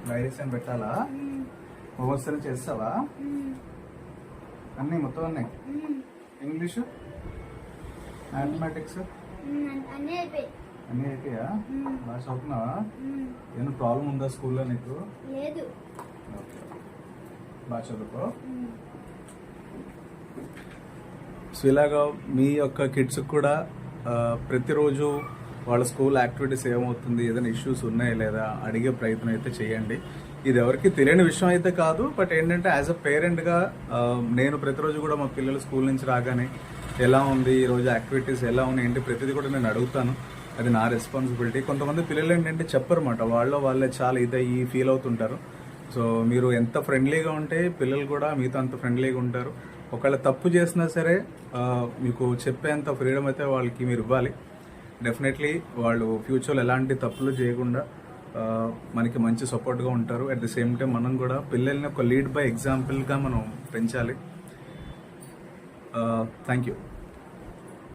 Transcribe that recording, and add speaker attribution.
Speaker 1: Diaries అని పెట్టాలా? Homeworks చేస్తావా అన్నీ? మొత్తం అన్నీ? ఇంగ్లీషు, మ్యాథమెటిక్స్ అన్నీ అయిపోయా? బాగా చదువుతున్నావా? ఏమైనా ప్రాబ్లం ఉందా స్కూల్లో నీకు?
Speaker 2: లేదు.
Speaker 1: బాగా చదువుకో. సో ఇలాగా మీ యొక్క కిడ్స్ కూడా ప్రతిరోజు వాళ్ళ స్కూల్ యాక్టివిటీస్ ఏమవుతుంది, ఏదైనా ఇష్యూస్ ఉన్నాయా లేదా అడిగే ప్రయత్నం అయితే చేయండి. ఇది ఎవరికి తెలియని విషయం అయితే కాదు, బట్ ఏంటంటే యాజ్ అ పేరెంట్గా నేను ప్రతిరోజు కూడా మా పిల్లలు స్కూల్ నుంచి రాగానే ఎలా ఉంది, ఈరోజు యాక్టివిటీస్ ఎలా ఉన్నాయి ఏంటి ప్రతిదీ కూడా నేను అడుగుతాను. అది నా రెస్పాన్సిబిలిటీ. కొంతమంది పిల్లలు ఏంటంటే చెప్పరన్నమాట, వాళ్ళే చాలా ఇదయ్యి ఫీల్ అవుతుంటారు. సో మీరు ఎంత ఫ్రెండ్లీగా ఉంటే పిల్లలు కూడా మీతో అంత ఫ్రెండ్లీగా ఉంటారు. ఒకవేళ తప్పు చేసినా సరే మీకు చెప్పేంత ఫ్రీడమ్ అయితే వాళ్ళకి మీరు ఇవ్వాలి. డెఫినెట్లీ వాళ్ళు ఫ్యూచర్లో ఎలాంటి తప్పులు చేయకుండా మనకి మంచి సపోర్ట్గా ఉంటారు. అట్ ది సేమ్ టైం మనం కూడా పిల్లల్ని ఒక లీడ్ బై ఎగ్జాంపుల్గా మనం పెంచాలి. Thank you.